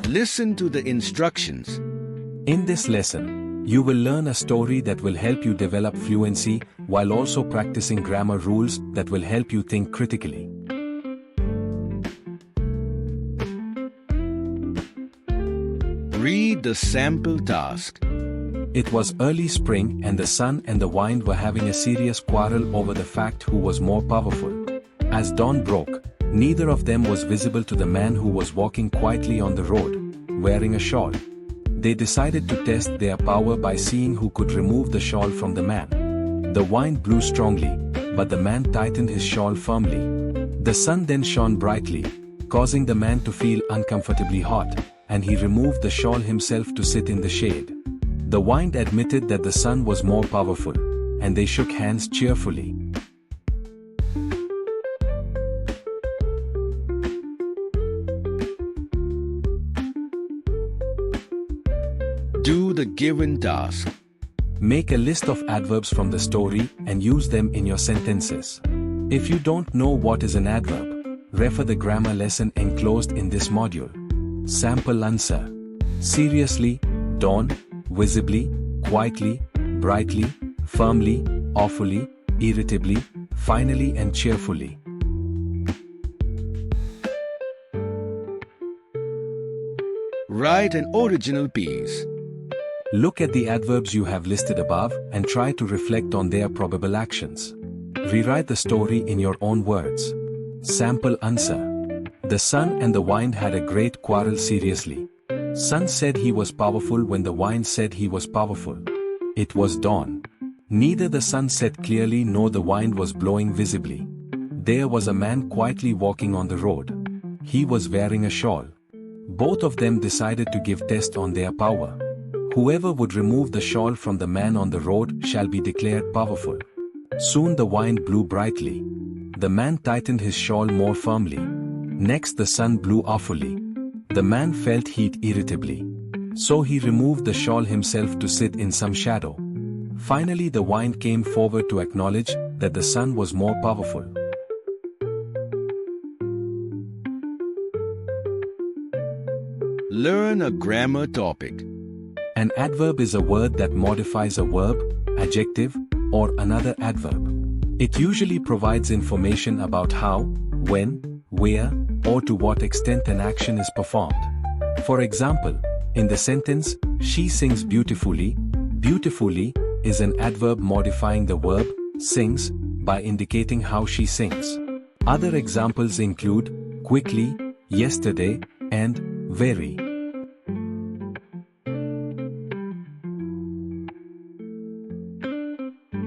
Listen to the instructions. In this lesson, you will learn a story that will help you develop fluency while also practicing grammar rules that will help you think critically. Read the sample task. It was early spring and the sun and the wind were having a serious quarrel over the fact who was more powerful. As dawn broke, neither of them was visible to the man who was walking quietly on the road, wearing a shawl. They decided to test their power by seeing who could remove the shawl from the man. The wind blew strongly, but the man tightened his shawl firmly. The sun then shone brightly, causing the man to feel uncomfortably hot, and he removed the shawl himself to sit in the shade. The wind admitted that the sun was more powerful, and they shook hands cheerfully. Do the given task. Make a list of adverbs from the story and use them in your sentences. If you don't know what is an adverb, refer the grammar lesson enclosed in this module. Sample answer. Seriously, dawn, visibly, quietly, brightly, firmly, awfully, irritably, finally and cheerfully. Write an original piece. Look at the adverbs you have listed above and try to reflect on their probable actions. Rewrite the story in your own words. Sample answer. The sun and the wind had a great quarrel seriously. Sun said he was powerful when the wind said he was powerful. It was dawn. Neither the sun said clearly nor the wind was blowing visibly. There was a man quietly walking on the road. He was wearing a shawl. Both of them decided to give test on their power. Whoever would remove the shawl from the man on the road shall be declared powerful. Soon the wind blew brightly. The man tightened his shawl more firmly. Next the sun blew awfully. The man felt heat irritably. So he removed the shawl himself to sit in some shadow. Finally the wind came forward to acknowledge that the sun was more powerful. Learn a grammar topic. An adverb is a word that modifies a verb, adjective, or another adverb. It usually provides information about how, when, where, or to what extent an action is performed. For example, in the sentence, she sings beautifully, beautifully is an adverb modifying the verb, sings, by indicating how she sings. Other examples include quickly, yesterday, and very.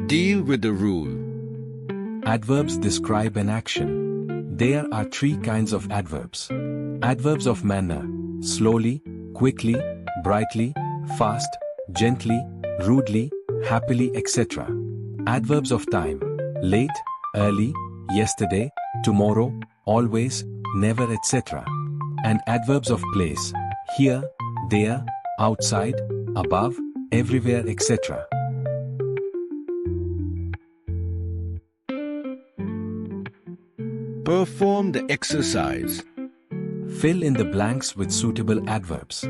Deal with the rule. Adverbs describe an action. There are three kinds of adverbs. Adverbs of manner: slowly, quickly, brightly, fast, gently, rudely, happily, etc. Adverbs of time: late, early, yesterday, tomorrow, always, never, etc. And adverbs of place: here, there, outside, above, everywhere, etc. Perform the exercise. Fill in the blanks with suitable adverbs.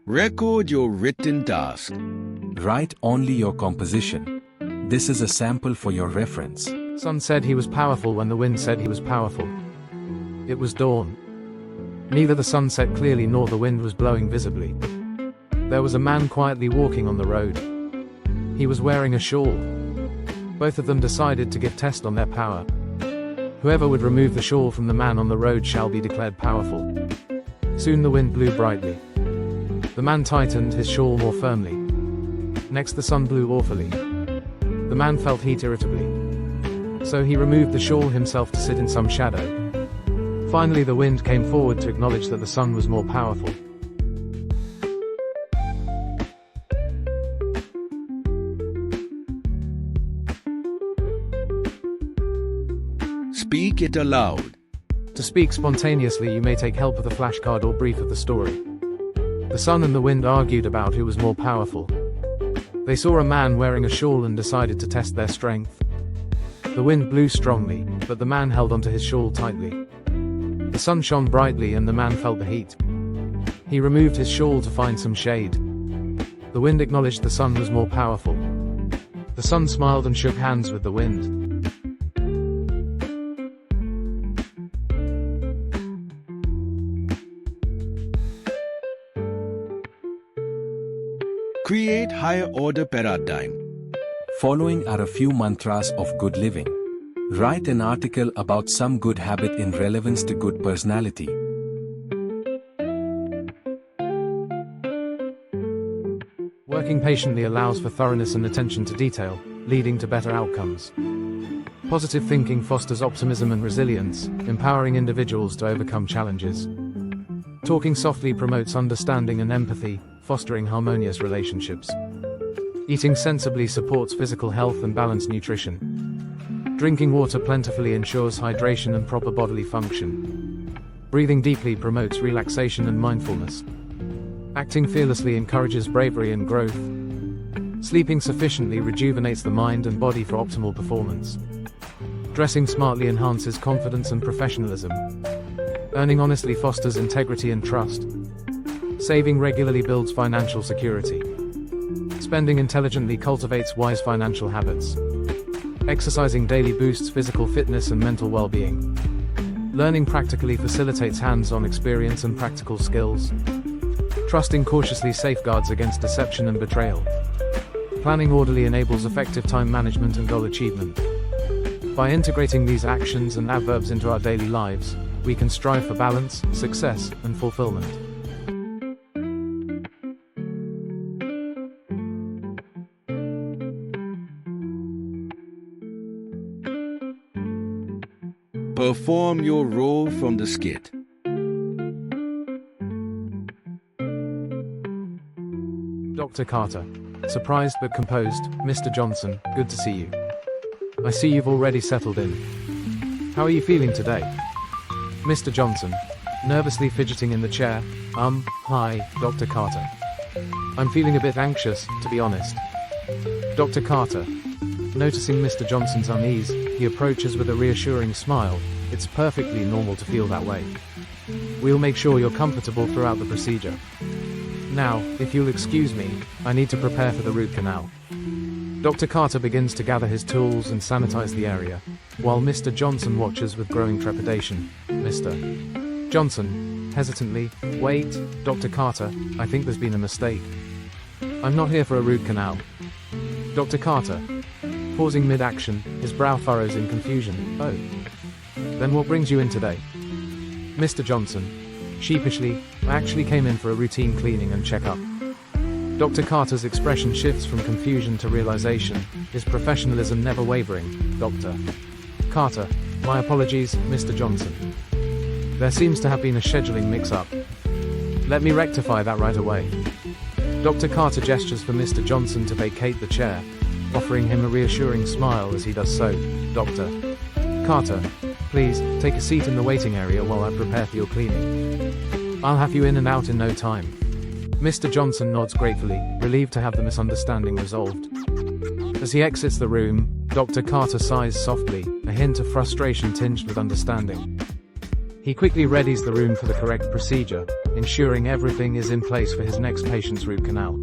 Record your written task. Write only your composition. This is a sample for your reference. Sun said he was powerful when the wind said he was powerful. It was dawn. Neither the sun set clearly nor the wind was blowing visibly. There was a man quietly walking on the road. He was wearing a shawl. Both of them decided to give test on their power. Whoever would remove the shawl from the man on the road shall be declared powerful. Soon the wind blew brightly. The man tightened his shawl more firmly. Next the sun blew awfully. The man felt heat irritably. So he removed the shawl himself to sit in some shadow. Finally the wind came forward to acknowledge that the sun was more powerful. Speak it aloud. To speak spontaneously, you may take help of the flashcard or brief of the story. The sun and the wind argued about who was more powerful. They saw a man wearing a shawl and decided to test their strength. The wind blew strongly, but the man held onto his shawl tightly. The sun shone brightly and the man felt the heat. He removed his shawl to find some shade. The wind acknowledged the sun was more powerful. The sun smiled and shook hands with the wind. Create higher order paradigm. Following are a few mantras of good living. Write an article about some good habit in relevance to good personality. Working patiently allows for thoroughness and attention to detail, leading to better outcomes. Positive thinking fosters optimism and resilience, empowering individuals to overcome challenges. Talking softly promotes understanding and empathy, fostering harmonious relationships. Eating sensibly supports physical health and balanced nutrition. Drinking water plentifully ensures hydration and proper bodily function. Breathing deeply promotes relaxation and mindfulness. Acting fearlessly encourages bravery and growth. Sleeping sufficiently rejuvenates the mind and body for optimal performance. Dressing smartly enhances confidence and professionalism. Earning honestly fosters integrity and trust. Saving regularly builds financial security. Spending intelligently cultivates wise financial habits. Exercising daily boosts physical fitness and mental well-being. Learning practically facilitates hands-on experience and practical skills. Trusting cautiously safeguards against deception and betrayal. Planning orderly enables effective time management and goal achievement. By integrating these actions and adverbs into our daily lives, we can strive for balance, success, and fulfillment. Perform your role from the skit. Dr. Carter. Surprised but composed, Mr. Johnson, good to see you. I see you've already settled in. How are you feeling today? Mr. Johnson. Nervously fidgeting in the chair. Hi, Dr. Carter. I'm feeling a bit anxious, to be honest. Dr. Carter. Noticing Mr. Johnson's unease, he approaches with a reassuring smile. It's perfectly normal to feel that way. We'll make sure you're comfortable throughout the procedure. Now, if you'll excuse me, I need to prepare for the root canal. Dr. Carter begins to gather his tools and sanitize the area, while Mr. Johnson watches with growing trepidation. Mr. Johnson, hesitantly, wait, Dr. Carter, I think there's been a mistake. I'm not here for a root canal. Dr. Carter, pausing mid-action, his brow furrows in confusion. Oh. Then what brings you in today? Mr. Johnson, sheepishly, I actually came in for a routine cleaning and checkup. Dr. Carter's expression shifts from confusion to realization, his professionalism never wavering. Dr. Carter, my apologies, Mr. Johnson. There seems to have been a scheduling mix-up. Let me rectify that right away. Dr. Carter gestures for Mr. Johnson to vacate the chair, offering him a reassuring smile as he does so. Dr. Carter, please, take a seat in the waiting area while I prepare for your cleaning. I'll have you in and out in no time. Mr. Johnson nods gratefully, relieved to have the misunderstanding resolved. As he exits the room, Dr. Carter sighs softly, a hint of frustration tinged with understanding. He quickly readies the room for the correct procedure, ensuring everything is in place for his next patient's root canal.